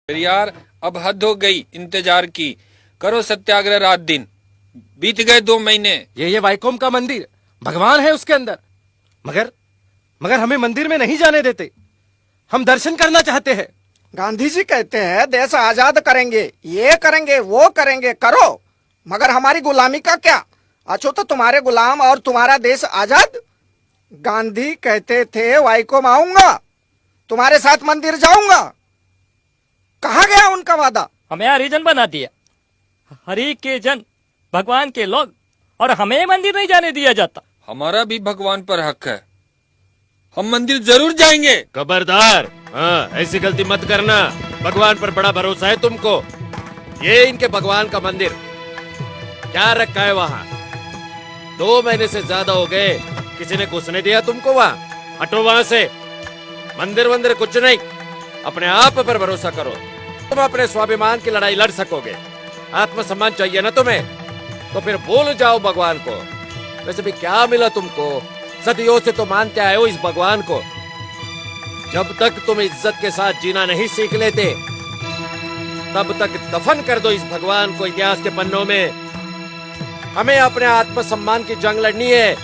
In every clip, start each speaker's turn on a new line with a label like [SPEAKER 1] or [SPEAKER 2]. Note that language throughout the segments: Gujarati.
[SPEAKER 1] यार अब हद हो गई इंतजार की। करो सत्याग्रह रात दिन। बीत गए 2 महीने।
[SPEAKER 2] ये वाइकोम का मंदिर, भगवान है उसके अंदर। मगर मगर हमें मंदिर में नहीं जाने देते। हम दर्शन करना चाहते हैं।
[SPEAKER 3] गांधी जी कहते हैं देश आजाद करेंगे, ये करेंगे, वो करेंगे, करो, मगर हमारी गुलामी का क्या? अच्छो तो तुम्हारे गुलाम और तुम्हारा देश आजाद। गांधी कहते थे वाइकोम आऊंगा, तुम्हारे साथ मंदिर जाऊंगा। कहाँ गया उनका वादा?
[SPEAKER 4] हमें हरिजन बना दिया, हरि के जन, भगवान के लोग, और हमें मंदिर नहीं जाने दिया जाता।
[SPEAKER 1] हमारा भी भगवान पर हक है, हम मंदिर जरूर जाएंगे।
[SPEAKER 5] खबरदार, हाँ, ऐसी गलती मत करना। भगवान पर बड़ा भरोसा है तुमको। ये इनके भगवान का मंदिर क्या रखा है वहाँ? 2 महीने से ज्यादा हो गए, किसी ने घुसने दिया तुमको वहाँ? हटो वहाँ से। मंदिर वंदिर कुछ नहीं, अपने आप पर भरोसा करो। तुम अपने स्वाभिमान की लड़ाई लड़ सकोगे। आत्मसम्मान चाहिए ना तुम्हें, तो फिर भूल जाओ भगवान को। वैसे भी क्या मिला तुमको? सदियों से तो मानते आए हो इस भगवान को। जब तक तुम इज्जत के साथ जीना नहीं सीख लेते, तब तक दफन कर दो इस भगवान को इतिहास के पन्नों में। हमें अपने आत्मसम्मान की जंग लड़नी है।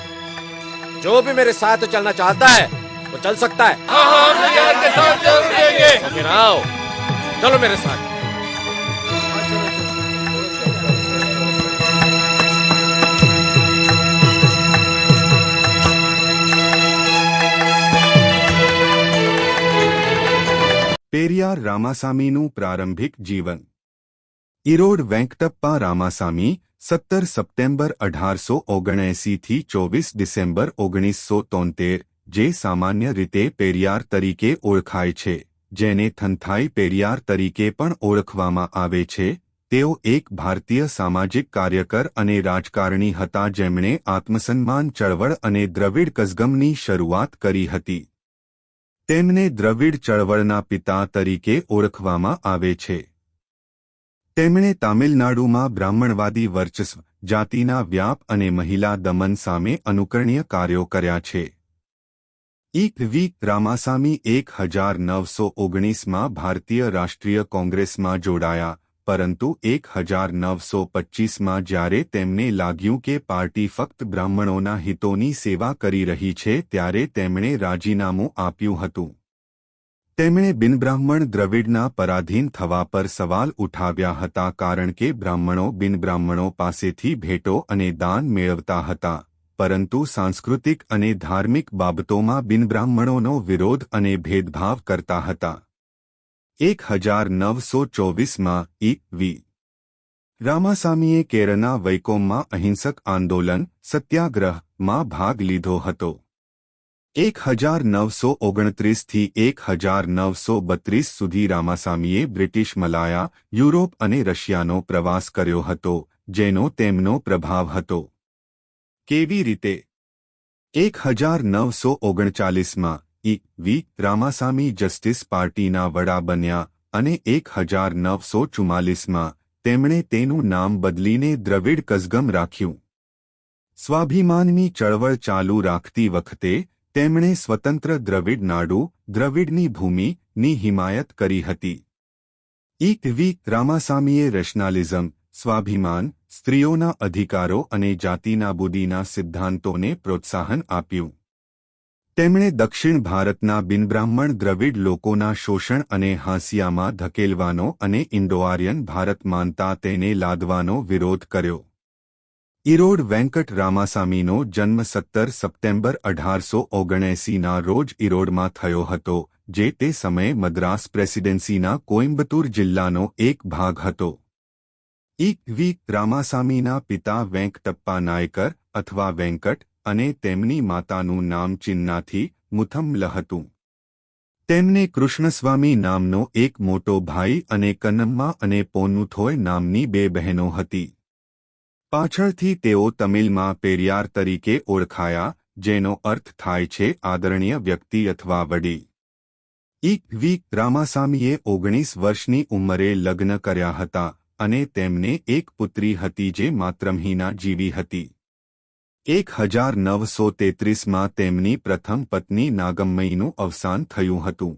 [SPEAKER 5] जो भी मेरे साथ चलना चाहता है वो चल सकता है।
[SPEAKER 1] के साथ जरूर जाएंगे।
[SPEAKER 5] तो फिर आओ, चलो मेरे साथ।
[SPEAKER 6] પેરિયાર રામાસામીનું પ્રારંભિક જીવન. ઇરોડ વેંકટપ્પા રામાસામી 17 સપ્ટેમ્બર 1879 થી 24 ડિસેમ્બર 1973, જે સામાન્ય રીતે પેરિયાર તરીકે ઓળખાય છે, જેને થંથાઈ પેરિયાર તરીકે પણ ઓળખવામાં આવે છે, તેઓ એક ભારતીય સામાજિક કાર્યકર અને રાજકારણી હતા જેમણે આત્મસન્માન ચળવળ અને દ્રવિડ કઝગમની શરૂઆત કરી હતી. તેમને દ્રવિડ ચળવળના પિતા તરીકે ઓળખવામાં આવે છે. તેમણે તામિલનાડુમાં બ્રાહ્મણવાદી વર્ચસ્વ, જાતિના વ્યાપ અને મહિલા દમન સામે અનુકરણીય કાર્યો કર્યા છે. વી રામાસામી 1919માં ભારતીય રાષ્ટ્રીય કોંગ્રેસમાં જોડાયા, પરંતુ 1925માં જ્યારે તેમને લાગ્યું કે પાર્ટી ફક્ત બ્રાહ્મણોના હિતોની સેવા કરી રહી છે, ત્યારે તેમણે રાજીનામું આપ્યું હતું. તેમણે બિનબ્રાહ્મણ દ્રવિડના પરાધીન થવા પર સવાલ ઉઠાવ્યા હતા કારણ કે બ્રાહ્મણો બિનબ્રાહ્મણો પાસેથી ભેટો અને દાન મેળવતા હતા, પરંતુ સાંસ્કૃતિક અને ધાર્મિક બાબતોમાં બિનબ્રાહ્મણોનો વિરોધ અને ભેદભાવ કરતા હતા. 1924માં વી રામાસામીએ કેરળના વૈકોમમાં અહિંસક આંદોલન સત્યાગ્રહમાં ભાગ લીધો હતો. 1929 થી 1932 સુધી રામાસામીએ બ્રિટિશ મલાયા, યુરોપ અને રશિયાનો પ્રવાસ કર્યો હતો, જેનો તેમનો પ્રભાવ હતો. કેવી રીતે? 1939માં વી રામાસામી જસ્ટિસ પાર્ટીના વડા બન્યા અને 1944માં તેમણે તેનું નામ બદલીને દ્રવિડ કઝગમ રાખ્યું. સ્વાભિમાનની ચળવળ ચાલુ રાખતી વખતે તેમણે સ્વતંત્ર દ્રવિડ નાડુ, દ્રવિડની ભૂમિની હિમાયત કરી હતી. વી રામાસામીએ રેશનાલિઝમ, સ્વાભિમાન, સ્ત્રીઓના અધિકારો અને જાતિનાબૂદીના સિદ્ધાંતોને પ્રોત્સાહન આપ્યું. તેમણે દક્ષિણ ભારતના બિનબ્રાહ્મણ દ્રવિડ લોકોના શોષણ અને હાંસિયામાં ધકેલવાનો અને ઇન્ડો-આર્યન ભારત માનતા તેને લાદવાનો વિરોધ કર્યો. ઇરોડ વેંકટ રામાસામીનો જન્મ 17 સપ્ટેમ્બર 1879ના રોજ ઇરોડમાં થયો હતો, જે તે સમયે મદ્રાસ પ્રેસિડેન્સીના કોઇમ્બતુર જિલ્લાનો એક ભાગ હતો. વી રામાસામીના પિતા વેંકટપ્પા નાયકર અથવા વેંકટ અને તેમની માતાનું નામ ચિન્નાથી મુથમ્મલ હતું. તેમને કૃષ્ણસ્વામી નામનો એક મોટો ભાઈ અને કન્નમ્મા અને પોન્નુથોય નામની 2 બહેનો હતી. પાછળથી તેઓ તમિલમાં પેરિયાર તરીકે ઓળખાયા, જેનો અર્થ થાય છે આદરણીય વ્યક્તિ અથવા વડી. વી રામાસામીએ 19 વર્ષની ઉંમરે લગ્ન કર્યા હતા અને તેમને એક પુત્રી હતી જે માતૃમહિના જીવી હતી. 1933માં તેમની પ્રથમ પત્ની નાગમ્મઈનું અવસાન થયું હતું.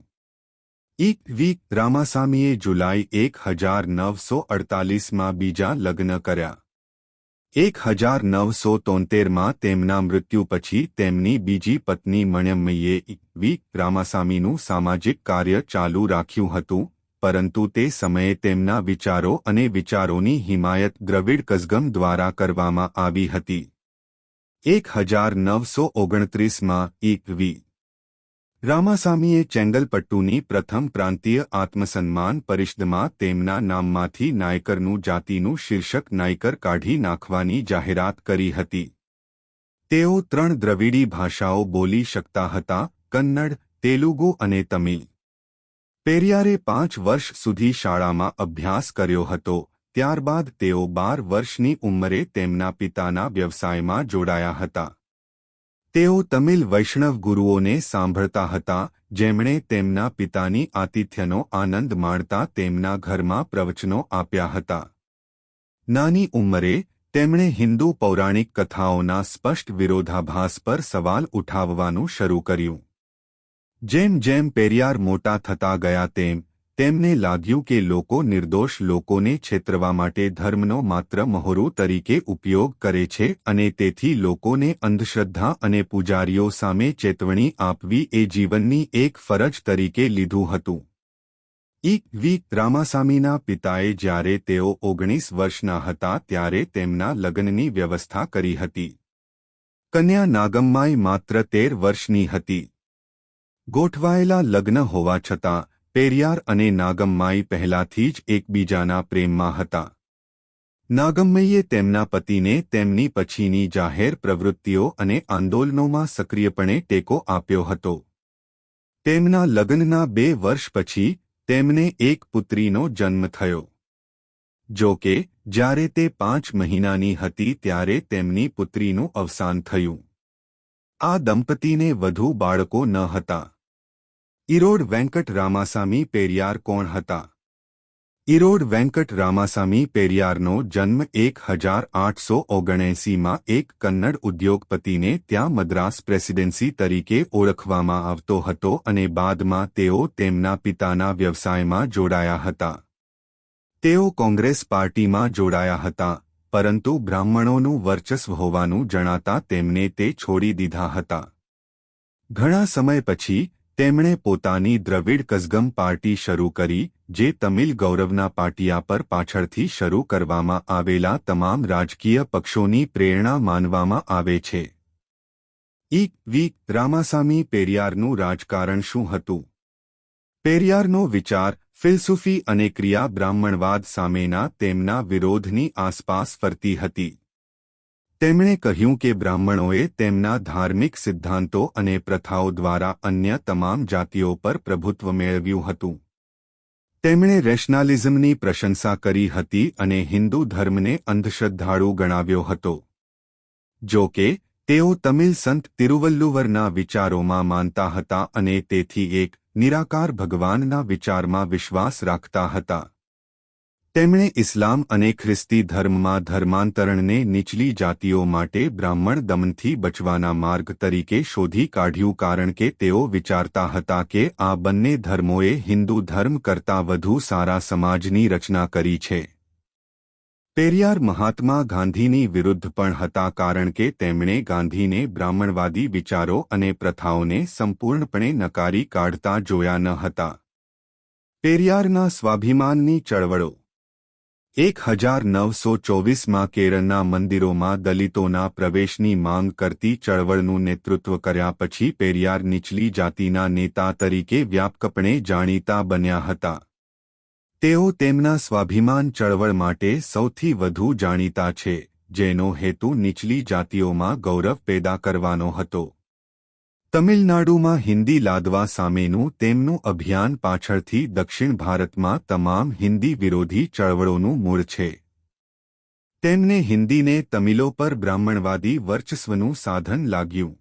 [SPEAKER 6] વી રામાસામીએ જુલાઈ 1948માં બીજા લગ્ન કર્યા. 1973માં તેમના મૃત્યુ પછી તેમની બીજી પત્ની મણ્યમ્મયે વી રામાસામીનું સામાજિક કાર્ય ચાલુ રાખ્યું હતું, પરંતુ તે સમયે તેમના વિચારો અને વિચારોની હિમાયત દ્રવિડ કઝગમ દ્વારા કરવામાં આવી હતી. 1929માં વી રામાસામીએ ચેંગલપટ્ટુની પ્રથમ પ્રાંતીય આત્મસન્માન પરિષદમાં તેમના નામમાંથી નાયકરનું જાતિનું શીર્ષક નાયકર કાઢી નાખવાની જાહેરાત કરી હતી. તેઓ 3 દ્રવિડી ભાષાઓ બોલી શકતા હતા: કન્નડ, તેલુગુ અને તમિલ. પેરિયારે 5 વર્ષ સુધી શાળામાં અભ્યાસ કર્યો હતો. ત્યારબાદ તેઓ 12 વર્ષની ઉંમરે તેમના પિતાના વ્યવસાયમાં જોડાયા હતા. તેઓ તમિલ વૈષ્ણવ ગુરુઓને સાંભળતા હતા, જેમણે તેમના પિતાની આતિથ્યનો આનંદ માણતા તેમના ઘરમાં પ્રવચનો આપ્યા હતા. નાની ઉંમરે તેમણે હિન્દુ પૌરાણિક કથાઓના સ્પષ્ટ વિરોધાભાસ પર સવાલ ઉઠાવવાનું શરૂ કર્યું. જેમ જેમ પેરિયાર મોટા થતા ગયા તેમને લાગ્યું કે લોકો નિર્દોષ લોકોને છેતરવા માટે ધર્મનો માત્ર મહોરું તરીકે ઉપયોગ કરે છે અને તેથી લોકોને અંધશ્રદ્ધા અને પૂજારીઓ સામે ચેતવણી આપવી એ જીવનની એક ફરજ તરીકે લીધું હતું. વી રામાસામીના પિતાએ જ્યારે તેઓ 19 વર્ષના હતા ત્યારે તેમના લગ્નની વ્યવસ્થા કરી હતી. કન્યા નાગમ્માઈ માત્ર 13 વર્ષની હતી. ગોઠવાયેલા લગ્ન હોવા છતાં પેરિયાર અને નાગમ્માઈ પહેલાથી જ એકબીજાના પ્રેમમાં હતા. નાગમ્મઈએ તેમના પતિને તેમની પછીની જાહેર પ્રવૃત્તિઓ અને આંદોલનોમાં સક્રિયપણે ટેકો આપ્યો હતો. તેમના લગ્નના 2 વર્ષ પછી તેમને એક પુત્રીનો જન્મ થયો. જો કે જ્યારે તે 5 મહિનાની હતી ત્યારે તેમની પુત્રીનું અવસાન થયું. આ દંપતીને વધુ બાળકો ન હતા. ઈરોડ વેંકટ રામાસામી પેરિયાર કોણ હતા? ઈરોડ વેંકટ રામાસામી પેરિયારનો જન્મ 1879માં એક કન્નડ ઉદ્યોગપતિને ત્યાં મદ્રાસ પ્રેસિડેન્સી તરીકે ઓળખવામાં આવતો હતો અને બાદમાં તેઓ તેમના પિતાના વ્યવસાયમાં જોડાયા હતા. તેઓ કોંગ્રેસ પાર્ટીમાં જોડાયા હતા, પરંતુ બ્રાહ્મણોનું વર્ચસ્વ હોવાનું જણાતા તેમને તે છોડી દીધા હતા. ઘણા સમય પછી તેમણે પોતાની દ્રવિડ કઝગમ પાર્ટી શરૂ કરી, જે તમિલ ગૌરવના પાટિયા પર પાછળથી શરૂ કરવામાં આવેલા તમામ રાજકીય પક્ષોની પ્રેરણા માનવામાં આવે છે. વી રામાસામી પેરિયારનું રાજકારણ શું હતું? પેરિયારનો વિચાર, ફિલસૂફી અને ક્રિયા બ્રાહ્મણવાદ સામેના તેમના વિરોધની આસપાસ ફરતી હતી. તેમણે કહ્યું કે બ્રાહ્મણોએ તેમના ધાર્મિક સિદ્ધાંતો અને પ્રથાઓ દ્વારા અન્ય તમામ જાતિઓ પર પ્રભુત્વ મેળવ્યું હતું. તેમણે રેશનાલિઝમની પ્રશંસા કરી હતી અને હિન્દુ ધર્મને અંધશ્રદ્ધાળુ ગણાવ્યો હતો. જો કે તેઓ તમિલ સંત તિરુવલ્લુવરના વિચારોમાં માનતા હતા અને તેથી એક નિરાકાર ભગવાનના વિચારમાં વિશ્વાસ રાખતા હતા. તેમણે ઇસ્લામ અને ખ્રિસ્તી ધર્મમાં ધર્માંતરણને નીચલી જાતિઓ માટે બ્રાહ્મણ દમનથી બચવાના માર્ગ તરીકે શોધી કાઢ્યું, કારણ કે તેઓ વિચારતા હતા કે આ બંને ધર્મોએ હિન્દુ ધર્મ કરતાં વધુ સારા સમાજની રચના કરી છે. પેરિયાર મહાત્મા ગાંધીની વિરુદ્ધ પણ હતા, કારણ કે તેમણે ગાંધીને બ્રાહ્મણવાદી વિચારો અને પ્રથાઓને સંપૂર્ણપણે નકારી કાઢતા જોયા ન હતા. પેરિયારના સ્વાભિમાનની ચળવળો 1924માં કેરળના મંદિરોમાં દલિતોના પ્રવેશની માંગ કરતી ચળવળનું નેતૃત્વ કર્યા પછી પેરિયાર નીચલી જાતિના નેતા તરીકે વ્યાપકપણે જાણીતા બન્યા હતા. તેઓ તેમના સ્વાભિમાન ચળવળ માટે સૌથી વધુ જાણીતા છે, જેનો હેતુ નીચલી જાતિઓમાં ગૌરવ પેદા કરવાનો હતો. તમિલનાડુમાં હિન્દી લાદવા સામેનું તેમનું અભિયાન પાછળથી દક્ષિણ ભારતમાં તમામ હિન્દી વિરોધી ચળવળોનું મૂળ છે. તેમને હિન્દીને તમિલો પર બ્રાહ્મણવાદી વર્ચસ્વનું સાધન લાગ્યું.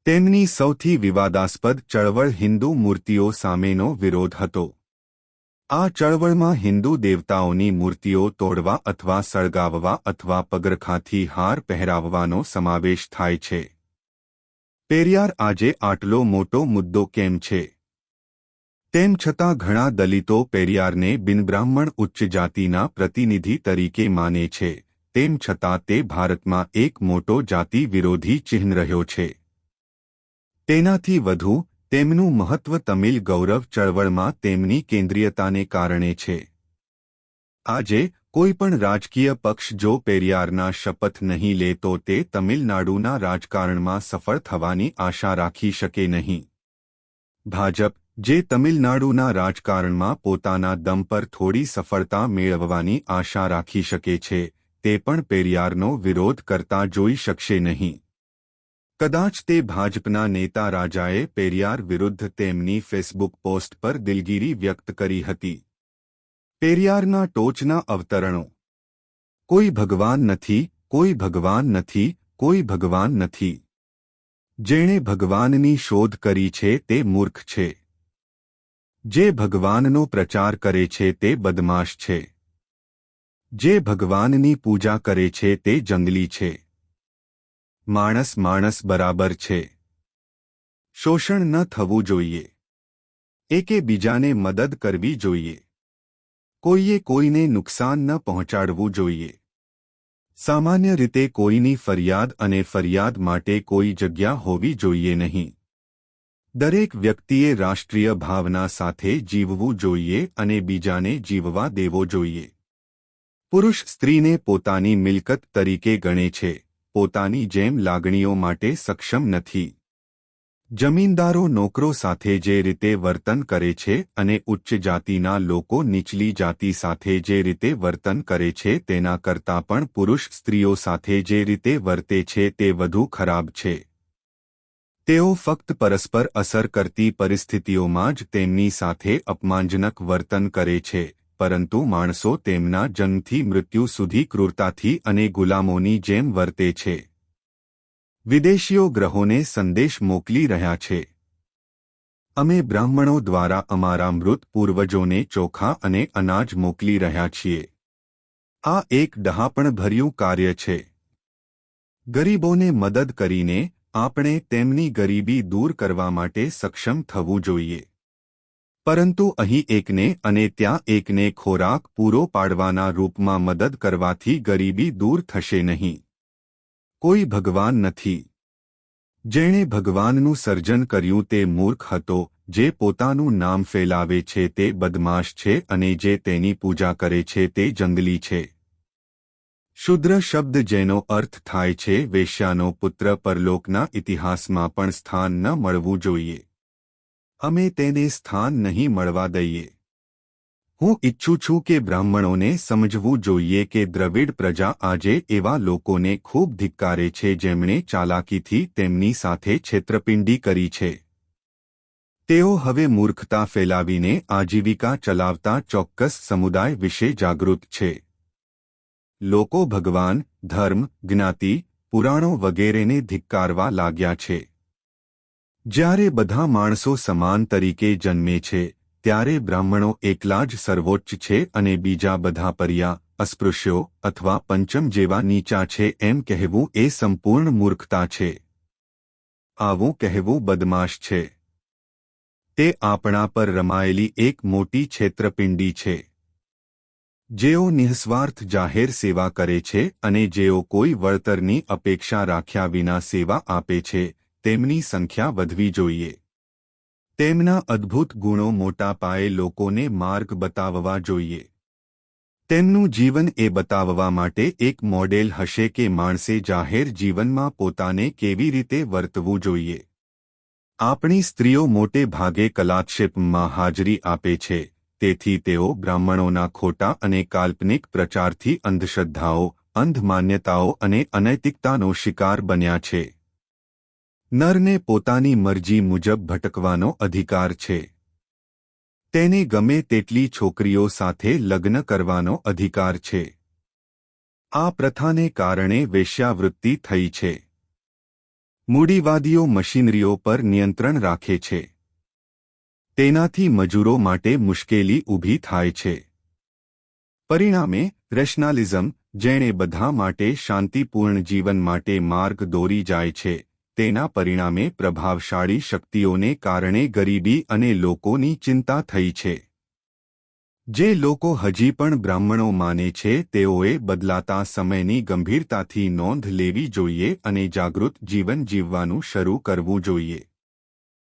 [SPEAKER 6] તેમની સૌથી વિવાદાસ્પદ ચળવળ હિન્દુ મૂર્તિઓ સામેનો વિરોધ હતો. આ ચળવળમાં હિન્દુ દેવતાઓની મૂર્તિઓ તોડવા અથવા સળગાવવા અથવા પગરખાંથી હાર પહેરાવવાનો સમાવેશ થાય છે. પેરિયાર આજે આટલો મોટો મુદ્દો કેમ છે? તેમ છતાં ઘણા દલિતો પેરિયારને બિનબ્રાહ્મણ ઉચ્ચ જાતિના પ્રતિનિધિ તરીકે માને છે, તેમ છતાં તે ભારતમાં એક મોટો જાતિ વિરોધી ચિહ્ન રહ્યો છે. તેનાથી વધુ, તેમનું મહત્વ તમિલ ગૌરવ ચળવળમાં તેમની કેન્દ્રીયતાને કારણે છે. આજે કોઈપણ રાજકીય પક્ષ જો પેરિયારના શપથ નહીં લે તો તે તમિલનાડુના રાજકારણમાં સફળ થવાની આશા રાખી શકે નહીં. ભાજપ, જે તમિલનાડુના રાજકારણમાં પોતાના દમ પર થોડી સફળતા મેળવવાની આશા રાખી શકે છે, તે પણ પેરિયારનો વિરોધ કરતા જોઈ શકશે નહીં. કદાચ તે ભાજપના નેતા રાજાએ પેરિયાર વિરુદ્ધ તેમની ફેસબુક પોસ્ટ પર દિલગીરી વ્યક્ત કરી હતી. પેરિયારના ટોચના અવતરણો. કોઈ ભગવાન નથી, કોઈ ભગવાન નથી, કોઈ ભગવાન નથી. જેણે ભગવાનની શોધ કરી છે તે મૂર્ખ છે. જે ભગવાનનો પ્રચાર કરે છે તે બદમાશ છે. જે ભગવાનની પૂજા કરે છે તે જંગલી છે. માણસ માણસ બરાબર છે. શોષણ ન થવું જોઈએ. એકે બીજાને મદદ કરવી જોઈએ. કોઈએ કોઈને નુકસાન ન પહોંચાડવું જોઈએ. સામાન્ય રીતે કોઈની ફરિયાદ અને ફરિયાદ માટે કોઈ જગ્યા હોવી જોઈએ નહીં. દરેક વ્યક્તિએ રાષ્ટ્રીય ભાવના સાથે જીવવું જોઈએ અને બીજાને જીવવા દેવો જોઈએ. પુરુષ સ્ત્રીને પોતાની મિલકત તરીકે ગણે છે, પોતાની જેમ લાગણીઓ માટે સક્ષમ નથી. જમીનદારો નોકરો સાથે જે રીતે વર્તન કરે છે અને ઉચ્ચ જાતિના લોકો નીચલી જાતિ સાથે જે રીતે વર્તન કરે છે તેના કરતાં પણ પુરુષ સ્ત્રીઓ સાથે જે રીતે વર્તે છે તે વધુ ખરાબ છે. તેઓ ફક્ત પરસ્પર અસર કરતી પરિસ્થિતિઓમાં જ તેમની સાથે અપમાનજનક વર્તન કરે છે, પરંતુ માણસો તેમના જન્મથી મૃત્યુ સુધી ક્રૂરતાથી અને ગુલામોની જેમ વર્તે છે. વિદેશીઓ ગ્રહોને સંદેશ મોકલી રહ્યા છે. અમે બ્રાહ્મણો દ્વારા અમારા મૃત પૂર્વજોને ચોખા અને અનાજ મોકલી રહ્યા છીએ. આ એક ડહાપણભર્યું કાર્ય છે. ગરીબોને મદદ કરીને આપણે તેમની ગરીબી દૂર કરવા માટે સક્ષમ થવું જોઈએ. પરંતુ અહીં એકને અને ત્યાં એકને ખોરાક પૂરો પાડવાના રૂપમાં મદદ કરવાથી ગરીબી દૂર થશે નહીં. કોઈ ભગવાન નથી. જેણે ભગવાનનું સર્જન કર્યું તે મૂર્ખ હતો, જે પોતાનું નામ ફેલાવે છે તે બદમાશ છે અને જે તેની પૂજા કરે છે તે જંગલી છે. શુદ્ર શબ્દ જેનો અર્થ થાય છે વેશ્યાનો પુત્ર પરલોકના ઇતિહાસમાં પણ સ્થાન ન મળવું જોઈએ. અમે તેને સ્થાન નહીં મળવા દઈએ. હું ઈચ્છું છું કે બ્રાહ્મણોને સમજવું જોઈએ કે દ્રવિડ પ્રજા આજે એવા લોકોને ખૂબ ધિક્કારે છે જેમણે ચાલાકીથી તેમની સાથે છેતરપિંડી કરી છે. તેઓ હવે મૂર્ખતા ફેલાવીને આજીવિકા ચલાવતા ચોક્કસ સમુદાય વિશે જાગૃત છે. લોકો ભગવાન, ધર્મ, જ્ઞાતિ, પુરાણો વગેરેને ધિક્કારવા લાગ્યા છે. જ્યારે બધા માણસો સમાન તરીકે જન્મે છે, ત્યારે બ્રાહ્મણો એકલા જ સર્વોચ્ચ છે અને બીજા બધા પર્યા, અસ્પૃશ્યો અથવા પંચમ જેવા નીચા છે એમ કહેવું એ સંપૂર્ણ મૂર્ખતા છે. આવું કહેવું બદમાશ છે. તે આપણા પર રમાયેલી એક મોટી છેતરપિંડી છે. જેઓ નિઃસ્વાર્થ જાહેર સેવા કરે છે અને જેઓ કોઈ વળતરની અપેક્ષા રાખ્યા વિના સેવા આપે છે, તેમની સંખ્યા વધવી જોઈએ. તેમના અદ્ભુત ગુણો મોટા પાયે લોકોને માર્ગ બતાવવા જોઈએ. તેમનું જીવન એ બતાવવા માટે એક મોડેલ હશે કે માણસે જાહેર જીવનમાં પોતાને કેવી રીતે વર્તવું જોઈએ. આપણી સ્ત્રીઓ મોટે ભાગે કલાક્ષેપમાં હાજરી આપે છે, તેથી તેઓ બ્રાહ્મણોના ખોટા અને કાલ્પનિક પ્રચારથી અંધશ્રદ્ધાઓ, અંધ માન્યતાઓ અને અનૈતિકતાનો શિકાર બન્યા છે. નરને પોતાની મરજી મુજબ ભટકવાનો અધિકાર છે. તેને ગમે તેટલી છોકરીઓ સાથે લગ્ન કરવાનો અધિકાર છે. આ પ્રથાને કારણે વેશ્યાવૃત્તિ થઈ છે. મૂડીવાદીઓ મશીનરીઓ પર નિયંત્રણ રાખે છે. તેનાથી મજૂરો માટે મુશ્કેલી ઊભી થાય છે. પરિણામે રેશનાલિઝમ, જેણે બધા માટે શાંતિપૂર્ણ જીવન માટે માર્ગ દોરી જાય છે, તેના પરિણામે પ્રભાવશાળી શક્તિઓને કારણે ગરીબી અને લોકોની ચિંતા થઈ છે. જે લોકો હજી પણ બ્રાહ્મણો માને છે તેઓએ બદલાતા સમયની ગંભીરતાથી નોંધ લેવી જોઈએ અને જાગૃત જીવન જીવવાનું શરૂ કરવું જોઈએ.